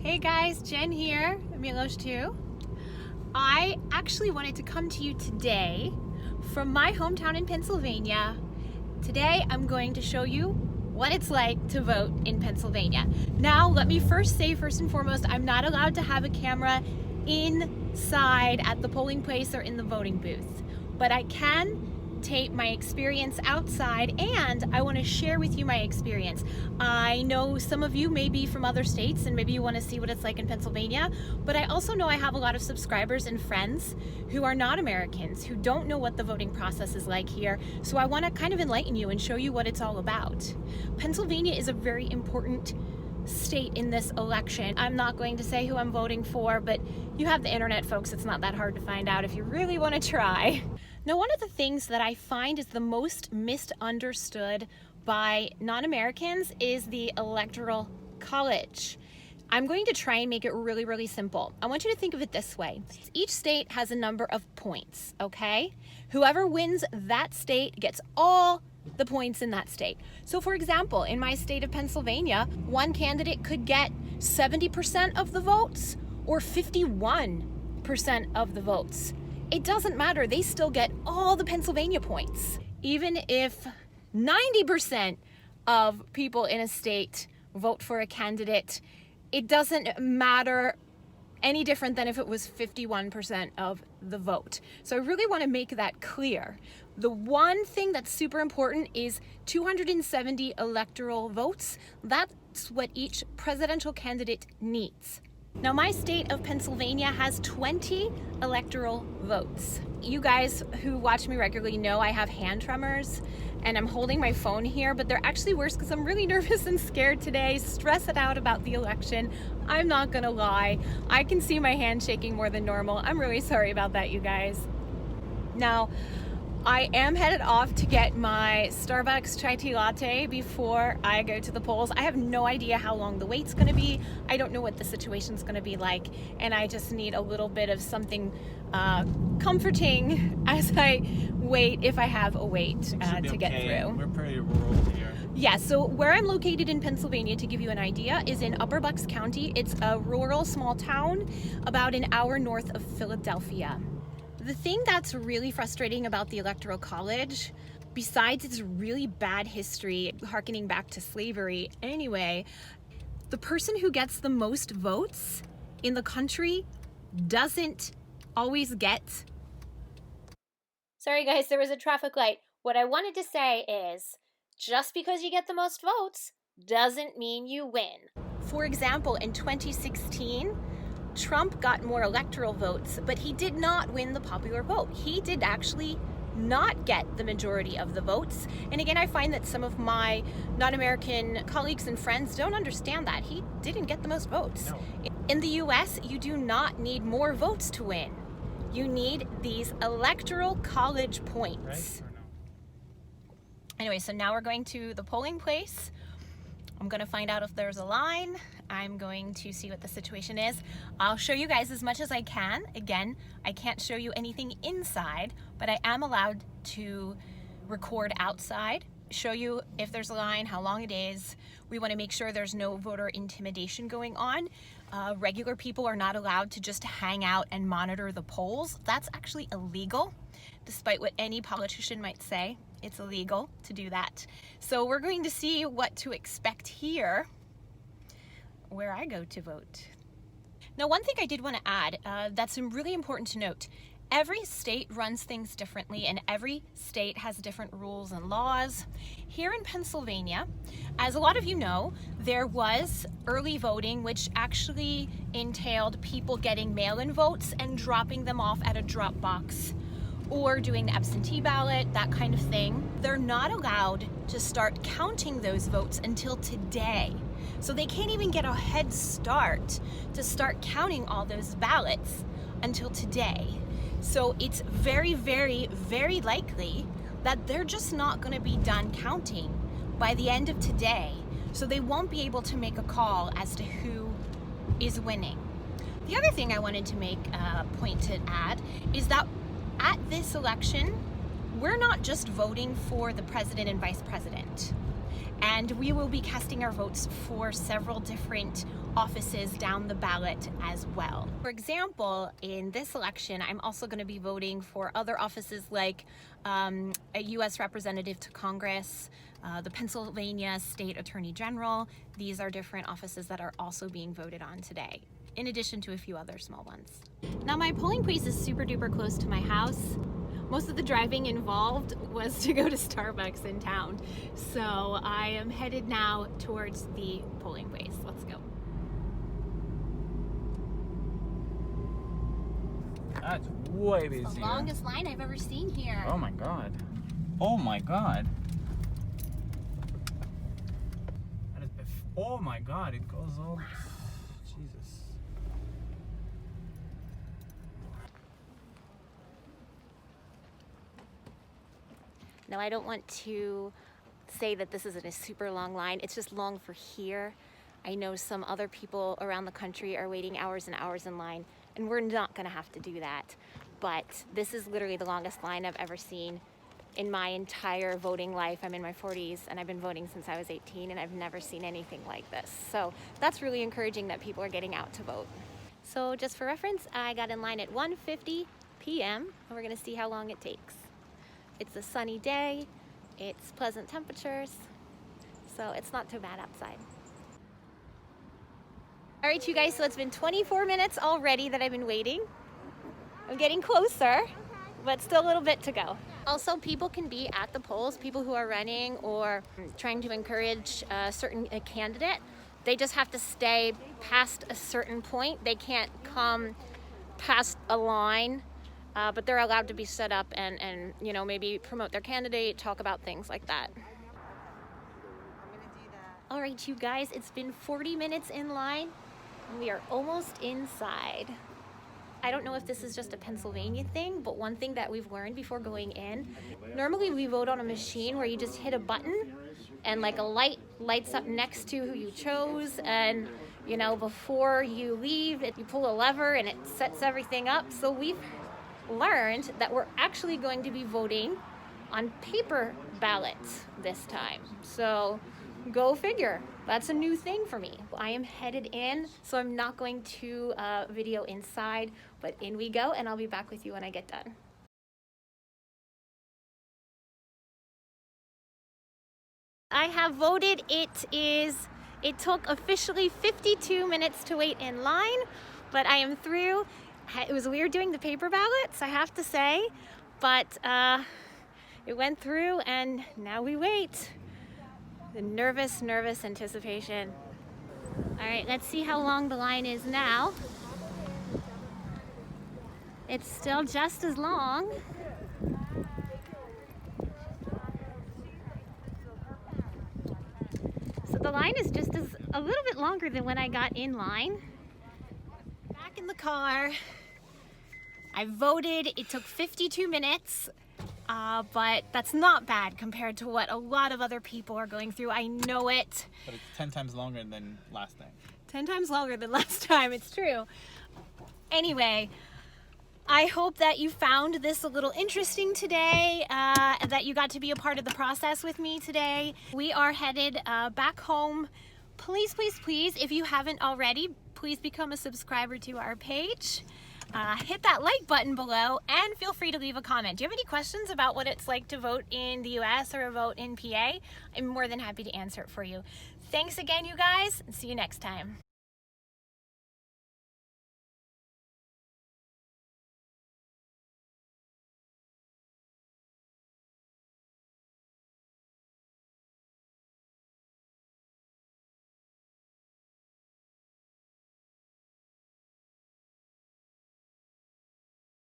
Hey guys, Jen here, Milos too. I actually wanted to come to you today from my hometown in Pennsylvania. Today I'm going to show you what it's like to vote in Pennsylvania. Now, let me first say, first and foremost, I'm not allowed to have a camera inside at the polling place or in the voting booth, but I can tape my experience outside, and I want to share with you my experience. I know some of you may be from other states and maybe you want to see what it's like in Pennsylvania, but I also know I have a lot of subscribers and friends who are not Americans, who don't know what the voting process is like here. So I want to kind of enlighten you and show you what it's all about. Pennsylvania is a very important state in this election. I'm not going to say who I'm voting for, but you have the internet, folks. It's not that hard to find out if you really want to try. Now, one of the things that I find is the most misunderstood by non-Americans is the Electoral College. I'm going to try and make it really, really simple. I want you to think of it this way. Each state has a number of points, okay? Whoever wins that state gets all the points in that state. So for example, in my state of Pennsylvania, one candidate could get 70% of the votes or 51% of the votes. It doesn't matter, they still get all the Pennsylvania points. Even if 90% of people in a state vote for a candidate, it doesn't matter any different than if it was 51% of the vote. So I really want to make that clear. The one thing that's super important is 270 electoral votes. That's what each presidential candidate needs. Now, my state of Pennsylvania has 20 electoral votes. You guys who watch me regularly know I have hand tremors and I'm holding my phone here, but they're actually worse because I'm really nervous and scared today, stressed out about the election. I'm not gonna lie. I can see my hand shaking more than normal. I'm really sorry about that, you guys. Now, I am headed off to get my Starbucks chai tea latte before I go to the polls. I have no idea how long the wait's gonna be. I don't know what the situation's gonna be like, and I just need a little bit of something comforting as I wait, if I have a wait to get through. We're pretty rural here. Yeah, so where I'm located in Pennsylvania, to give you an idea, is in Upper Bucks County. It's a rural small town about an hour north of Philadelphia. The thing that's really frustrating about the Electoral College, besides its really bad history, harkening back to slavery anyway, the person who gets the most votes in the country doesn't always get. Sorry guys, there was a traffic light. What I wanted to say is, just because you get the most votes doesn't mean you win. For example, in 2016, Trump got more electoral votes, but he did not win the popular vote. He did actually not get the majority of the votes. And again, I find that some of my non-American colleagues and friends don't understand that. He didn't get the most votes. No. In the US, you do not need more votes to win. You need these electoral college points. Right or no? Anyway, so now we're going to the polling place. I'm gonna find out if there's a line. I'm going to see what the situation is. I'll show you guys as much as I can. Again, I can't show you anything inside, but I am allowed to record outside, show you if there's a line, how long it is. We wanna make sure there's no voter intimidation going on. Regular people are not allowed to just hang out and monitor the polls. That's actually illegal, despite what any politician might say. It's illegal to do that. So we're going to see what to expect here where I go to vote. Now, one thing I did want to add that's really important to note. Every state runs things differently and every state has different rules and laws. Here in Pennsylvania, as a lot of you know, there was early voting, which actually entailed people getting mail-in votes and dropping them off at a drop box, or doing the absentee ballot, that kind of thing. They're not allowed to start counting those votes until today. So they can't even get a head start to start counting all those ballots until today. So it's very, very, very likely that they're just not gonna be done counting by the end of today. So they won't be able to make a call as to who is winning. The other thing I wanted to make a point to add is that at this election, we're not just voting for the president and vice president. And we will be casting our votes for several different offices down the ballot as well. For example, in this election, I'm also going to be voting for other offices like a U.S. representative to Congress, the Pennsylvania State Attorney General. These are different offices that are also being voted on today, in addition to a few other small ones. Now, my polling place is super duper close to my house. Most of the driving involved was to go to Starbucks in town. So I am headed now towards the polling place. Let's go. That's way busier. It's the longest line I've ever seen here. Oh my god. Oh my god. That is oh my god, it goes all. Jesus. Now, I don't want to say that this isn't a super long line. It's just long for here. I know some other people around the country are waiting hours and hours in line, and we're not gonna have to do that. But this is literally the longest line I've ever seen in my entire voting life. I'm in my 40s and I've been voting since I was 18, and I've never seen anything like this. So that's really encouraging that people are getting out to vote. So just for reference, I got in line at 1:50 p.m. and we're gonna see how long it takes. It's a sunny day, it's pleasant temperatures, so it's not too bad outside. All right, you guys, so it's been 24 minutes already that I've been waiting. I'm getting closer, but still a little bit to go. Also, people can be at the polls, people who are running or trying to encourage a certain candidate. They just have to stay past a certain point. They can't come past a line. But they're allowed to be set up and you know, maybe promote their candidate, talk about things like that. All right, you guys, it's been 40 minutes in line and we are almost inside. I don't know if this is just a Pennsylvania thing, but one thing that we've learned before going in, normally we vote on a machine where you just hit a button and like a light lights up next to who you chose, and you know, before you leave, you pull a lever and it sets everything up. So we've learned that we're actually going to be voting on paper ballots this time. So go figure. That's a new thing for me. I am headed in, so I'm not going to video inside, but in we go, and I'll be back with you when I get done. I have voted. It took officially 52 minutes to wait in line, but I am through. It was weird doing the paper ballots, I have to say, but it went through and now we wait. The nervous anticipation. All right, let's see how long the line is now. It's still just as long. So the line is just a little bit longer than when I got in line. Back in the car. I voted. It took 52 minutes, but that's not bad compared to what a lot of other people are going through. I know it. But it's 10 times longer than last time. 10 times longer than last time, it's true. Anyway, I hope that you found this a little interesting today, that you got to be a part of the process with me today. We are headed back home. Please, if you haven't already, please become a subscriber to our page. Hit that like button below and feel free to leave a comment. Do you have any questions about what it's like to vote in the US or vote in PA? I'm more than happy to answer it for you. Thanks again, you guys, and see you next time.